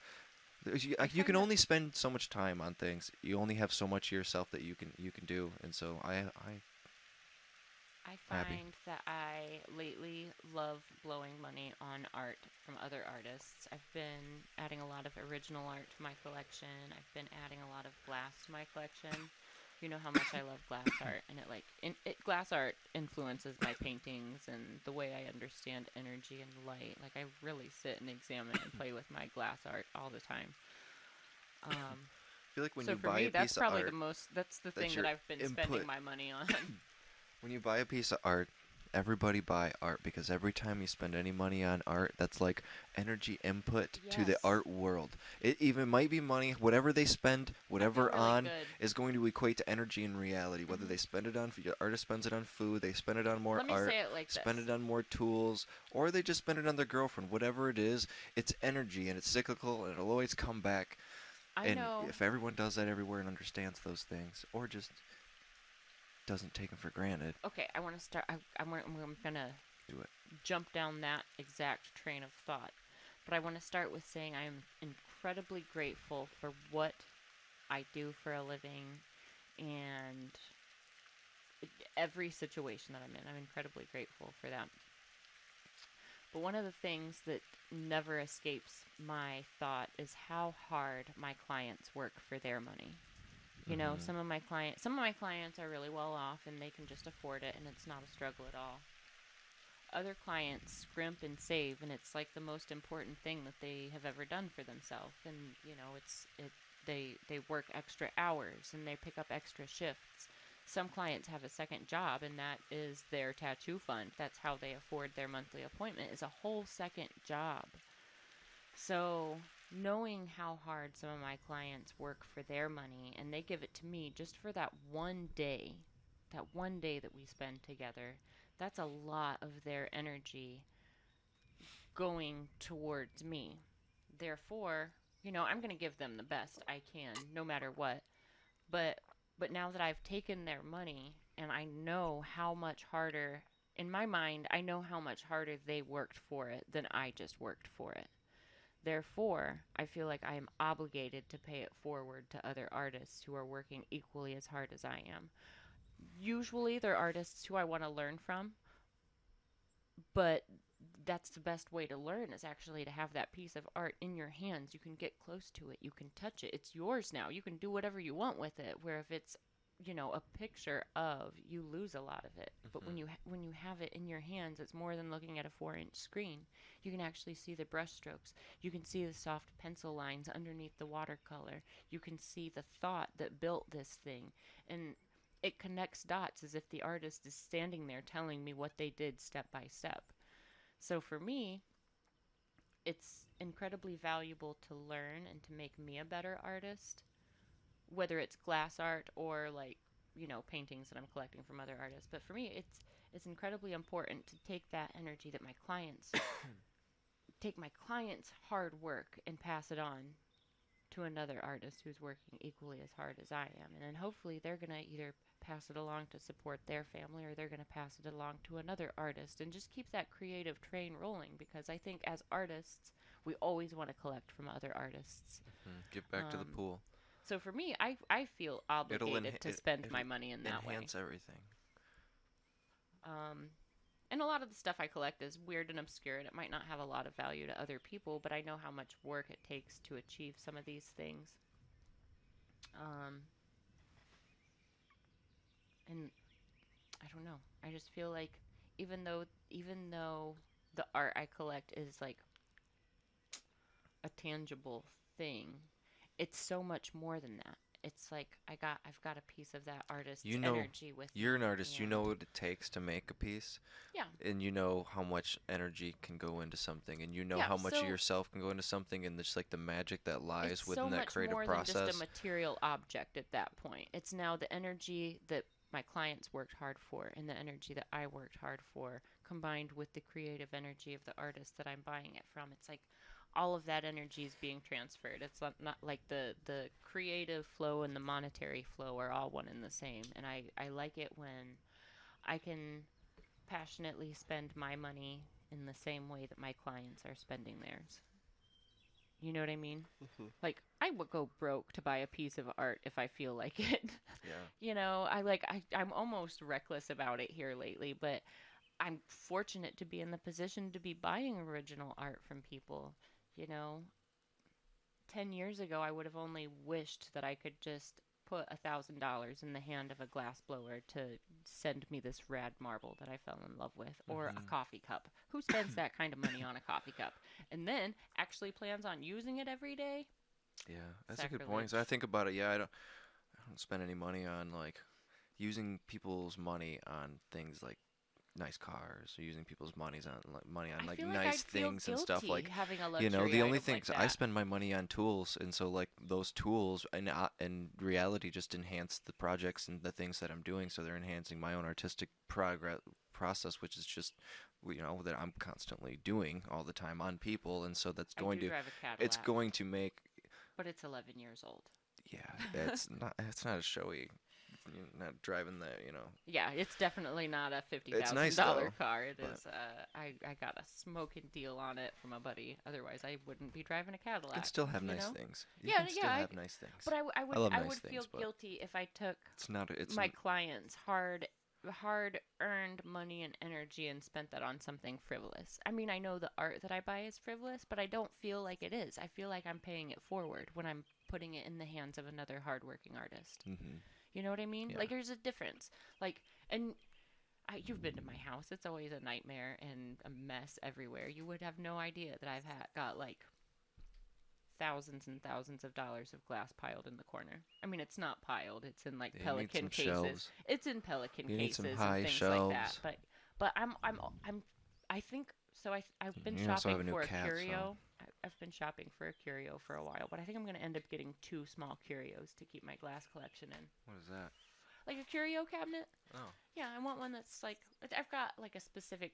I you find can that only spend so much time on things. You only have so much of yourself that you can do. And so I happy. find that I lately love blowing money on art from other artists. I've been adding a lot of original art to my collection. I've been adding a lot of glass to my collection. You know how much I love glass art, and glass art influences my paintings and the way I understand energy and light. Like, I really sit and examine and play with my glass art all the time. Um, I feel like when so you for buy me, a that's piece of probably art, that's the that's thing that your I've been spending input. my money on. When you buy a piece of art, everybody buy art, because every time you spend any money on art, that's like energy input to the Yes. art world. It even might be money, whatever they spend, I feel whatever really on, good. is going to equate to energy in reality. Whether hmm they spend it on, the artist spends it on food, they spend it on more Let me art, say it like spend this. it on more tools, or they just spend it on their girlfriend. Whatever it is, it's energy, and it's cyclical, and it'll always come back. I And know. if everyone does that everywhere and understands those things, or just doesn't take them for granted, Okay, I want to start. I'm gonna do it. jump down that exact train of thought, but I want to start with saying I am incredibly grateful for what I do for a living and every situation that I'm in. I'm incredibly grateful for that. But one of the things that never escapes my thought is how hard my clients work for their money. Hmm. Some of my clients are really well off and they can just afford it and it's not a struggle at all. Other clients scrimp and save and it's like the most important thing that they have ever done for themselves. And they work extra hours and they pick up extra shifts. Some clients have a second job and that is their tattoo fund. That's how they afford their monthly appointment, is a whole second job. So, knowing how hard some of my clients work for their money and they give it to me just for that one day that we spend together, that's a lot of their energy going towards me. Therefore, I'm going to give them the best I can no matter what. But now that I've taken their money and I know how much harder, in my mind, I know how much harder they worked for it than I just worked for it. Therefore, I feel like I am obligated to pay it forward to other artists who are working equally as hard as I am. Usually they're artists who I want to learn from, but that's the best way to learn is actually to have that piece of art in your hands. You can get close to it, you can touch it. It's yours now. You can do whatever you want with it. Where if it's a picture of, you lose a lot of it. But when Hmm. you have it in your hands, it's more than looking at a 4-inch screen. You can actually see the brush strokes. You can see the soft pencil lines underneath the watercolor. You can see the thought that built this thing, and it connects dots as if the artist is standing there telling me what they did step by step. So for me, it's incredibly valuable to learn and to make me a better artist, whether it's glass art or like, paintings that I'm collecting from other artists. But for me, it's incredibly important to take my clients' hard work and pass it on to another artist who's working equally as hard as I am. And then hopefully they're going to either pass it along to support their family, or they're going to pass it along to another artist, and just keep that creative train rolling, because I think as artists, we always want to collect from other artists. Hmm. Get back to the Um, pool. so for me, I feel obligated to spend my It'll money in that way. enhance everything. Um, and a lot of the stuff I collect is weird and obscure, and it might not have a lot of value to other people, but I know how much work it takes to achieve some of these things. Um, and I don't know. I just feel like even though the art I collect is like a tangible thing, it's so much more than that. It's like I've got a piece of that artist's You know, energy with you're me, an artist. You and know what it takes to make a piece, yeah, and you know how much energy can go into something, and you know yeah. how much of So yourself can go into something, and just like the magic that it's lies so within that much creative more than just a process. material object at that point. It's now the energy that my clients worked hard for, and the energy that I worked hard for, combined with the creative energy of the artist that I'm buying it from. It's like all of that energy is being transferred. It's not like the creative flow and the monetary flow are all one and the same. And I like it when I can passionately spend my money in the same way that my clients are spending theirs. You know what I mean? Hmm. Like, I would go broke to buy a piece of art if I feel like it. Yeah. I'm almost reckless about it here lately, but I'm fortunate to be in the position to be buying original art from people. You know, 10 years ago, I would have only wished that I could just put $1,000 in the hand of a glass blower to send me this rad marble that I fell in love with, or a Hmm. coffee cup. Who spends that kind of money on a coffee cup and then actually plans on using it every day? Yeah, that's a good point. So I Sacrilege. think about it. Yeah, I don't spend any money on like using people's money on things like nice cars, or using people's money on I like feel like nice I'd feel things and stuff. guilty Like, having a you know, luxury the only item like things I that. spend my money on tools, and so like those tools in reality just enhance the projects and the things that I'm doing. So they're enhancing my own artistic progress process, which is just that I'm constantly doing all the time on people, and so I do drive a it's Cadillac, going to make. but it's 11 years old. Yeah, it's not a showy. You're not driving that, Yeah, it's definitely not a fifty It's thousand nice dollar though, car. It but is. I got a smoking deal on it from a buddy. Otherwise, I wouldn't be driving a you can Cadillac. still have You nice know? things. You Yeah, can yeah. still have nice things. But I love I nice would feel things, but guilty if I took it's not. my clients' hard earned money and energy and spent that on something frivolous. I mean, I know the art that I buy is frivolous, but I don't feel like it is. I feel like I'm paying it forward when I'm putting it in the hands of another hardworking artist. Hmm. You know what I mean? Yeah. Like, there's a difference. Like, and you've been to my house. It's always a nightmare and a mess everywhere. You would have no idea that got like thousands and thousands of dollars of glass piled in the corner. I mean, it's not piled. It's in like You need pelican some cases. shelves. It's in pelican You need some cases and high things like that. shelves. But I'm I think so. I've been You also have shopping a new for a cat, so curio. I've been shopping for a curio for a while, but I think I'm going to end up getting two small curios to keep my glass collection in. what is that? Like a curio cabinet. Oh. Yeah, I want one that's like, I've got like a specific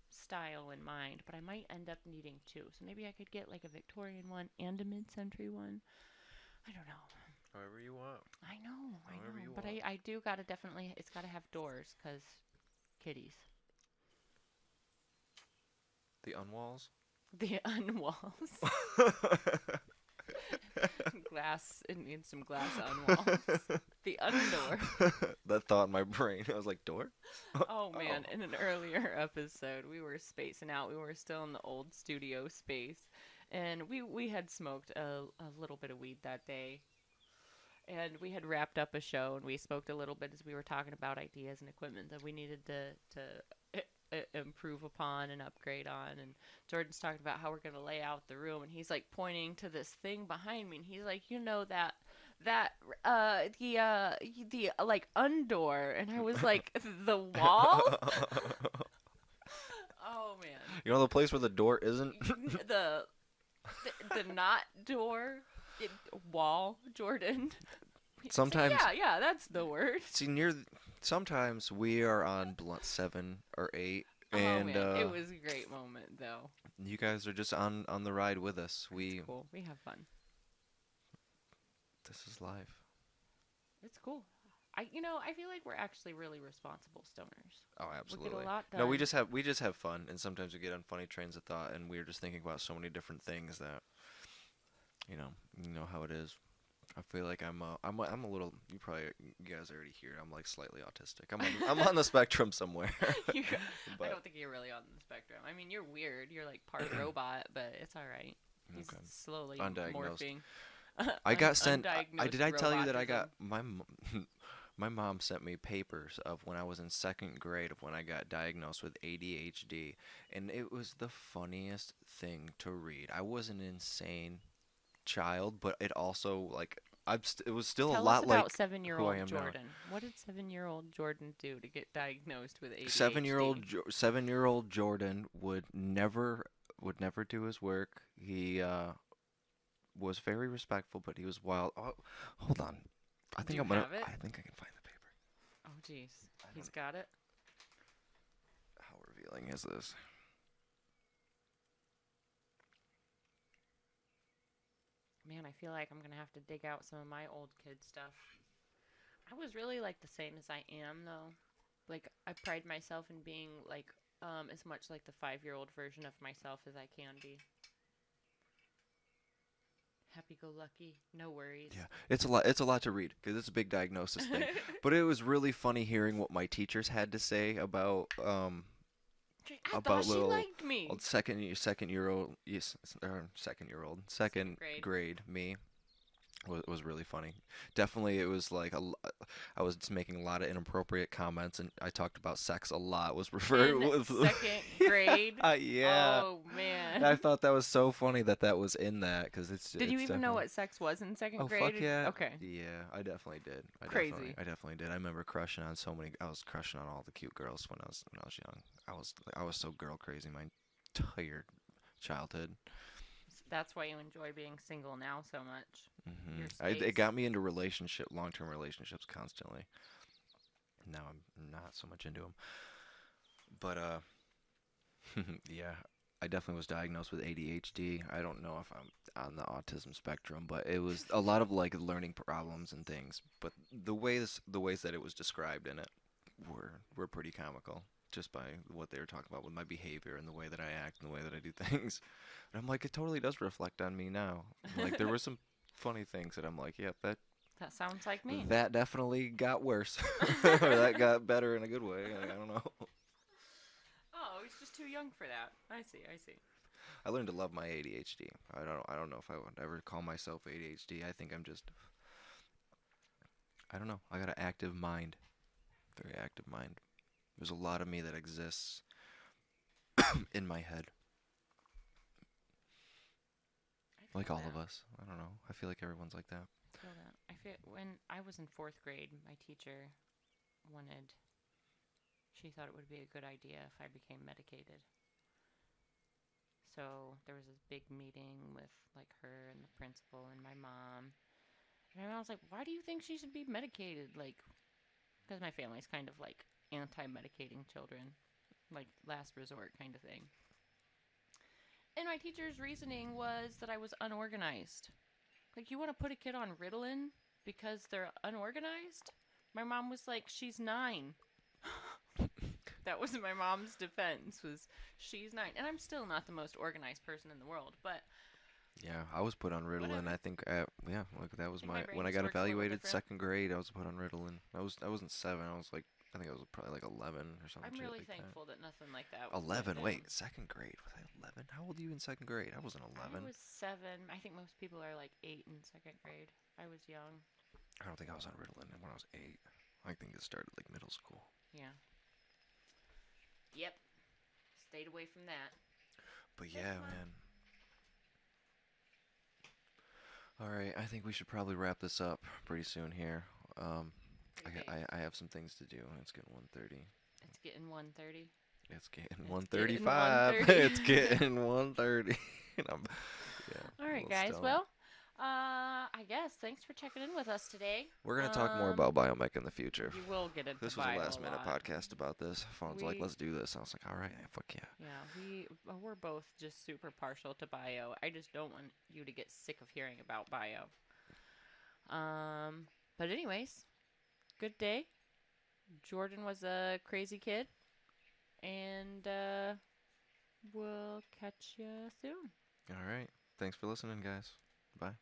style in mind, but I might end up needing two. So maybe I could get like a Victorian one and a mid-century one. I don't know. However you want. I know, I However know. you But want. I do gotta definitely, it's gotta have doors, because kitties. The unwalls. The unwalls. Glass, it needs some glass unwalls. The undoor. that thought in my brain. I was like, door? Oh Oh. man, in an earlier episode, we were spacing out. We were still in the old studio space, and we had smoked a little bit of weed that day, and we had wrapped up a show, and we smoked a little bit as we were talking about ideas and equipment that we needed to improve upon and upgrade on. And Jordan's talking about how we're going to lay out the room, and he's like pointing to this thing behind me, and he's like, you know that the like undoor, and I was like, the wall. Oh man, You know the place where the door isn't? the the not door it, wall, Jordan. Sometimes, Yeah, that's the word. see, sometimes we are on blunt 7 or 8, Oh and man, it was a great moment though. you guys are just on the ride with us. It's cool. We have fun. This is life. It's cool. I feel like we're actually really responsible stoners. Oh, We absolutely. get a lot done. No, we just have fun, and sometimes we get on funny trains of thought, and we're just thinking about so many different things that, you know how it is. I feel like I'm a little. You guys already hear. I'm like slightly autistic. I'm on the spectrum somewhere. I But don't think you're really on the spectrum. I mean, you're weird. You're like part robot, but it's all right. He's okay. slowly Undiagnosed. morphing. I got sent. Undiagnosed Did I tell you that I robotism. got my mom sent me papers of when I was in second grade of when I got diagnosed with ADHD, and it was the funniest thing to read. I was an insane child, but it also like it was still a Tell us lot about like who I 7-year-old am now. Jordan. What did 7-year-old Jordan do to get diagnosed with ADHD? 7-year old Jordan would never do his work. He was very respectful, but he was wild. Oh, hold on. I Do think you I'm gonna. have it? I think I can find the paper. Oh, jeez. I He's don't. got it. How revealing is this? Man, I feel like I'm going to have to dig out some of my old kid stuff. I was really like the same as I am, though. Like, I pride myself in being like as much like the 5-year-old version of myself as I can be. Happy go lucky, no worries. Yeah, it's a lot. It's a lot to read because it's a big diagnosis thing. But it was really funny hearing what my teachers had to say I thought about she little liked me. second-year-old, yes, second Grade. grade me. Was really funny. Definitely, it was like I was just making a lot of inappropriate comments, and I talked about sex a lot. Was referred In with second grade. yeah. Oh And I man. thought that was so funny that was in that because Did you it's even know definitely. what sex was in second Oh grade? fuck yeah. Okay. Yeah, I definitely did. Crazy. I definitely did. I remember crushing on so many. I was crushing on all the cute girls when I was young. I was so girl crazy my entire childhood. That's why you enjoy being single now so much. Your It space. got me into long-term relationships constantly. Now I'm not so much into them. But yeah, I definitely was diagnosed with ADHD. I don't know if I'm on the autism spectrum, but it was a lot of like learning problems and things. But the ways that it was described in it were pretty comical, just by what they were talking about with my behavior and the way that I act and the way that I do things. And I'm like, it totally does reflect on me now. Like there were some funny things that I'm like, yep, That sounds like me. that definitely got worse, or that got better in a good way. Like, I don't know. Oh, he's just too young for that. I see. I learned to love my ADHD. I don't know if I would ever call myself ADHD. I think I'm just I don't know. I got an active mind. Very active mind. There's a lot of me that exists in my head. I feel Like all that. of us. I don't know. I feel like everyone's like that. I feel that. I feel when I was in 4th grade, my teacher wanted. She thought it would be a good idea if I became medicated. So there was this big meeting with like her and the principal and my mom. And my mom was like, "Why do you think she should be medicated?" Like, because my family's kind of like anti-medicating children, like last resort kind of thing. And my teacher's reasoning was that I was unorganized. Like, you want to put a kid on Ritalin because they're unorganized? My mom was like, she's 9. That was my mom's defense, was she's 9. And I'm still not the most organized person in the world, but Yeah, I was put on Ritalin. Whatever. I think, yeah, like that I was think my my brain when I just got works a little evaluated different. second grade. I was put on Ritalin. I wasn't 7. I was like, I think I was probably like 11 or some I'm shit really like that. thankful that nothing like that went 11. down. Wait, second grade. Was I 11? How old are you in second grade? I wasn't I 11. was 7. I think most people are like 8 in second grade. I was young. I don't think I was on Ritalin when I was 8. I think it started like middle school. Yeah. Yep. Stayed away from that. But Hey, yeah, come on. man. All right, I think we should probably wrap this up pretty soon here. Um, What do you think? I have some things to do. It's getting 1:30. It's getting 1:30. It's getting It's getting 1:35. 1:30. It's getting 1:30. I'm, yeah, All a right, little guys. stoned. Well, I guess thanks for checking in with us today. We're gonna talk more about Bio-Mech in the future. You will get into This was a bio a last minute lot. podcast about this. Phone's like, We let's do this. I was like, all right, fuck yeah. Yeah, we're both just super partial to bio. I just don't want you to get sick of hearing about bio. But anyways, good day. Jordan was a crazy kid, and we'll catch you soon. All right. Thanks for listening, guys. Bye.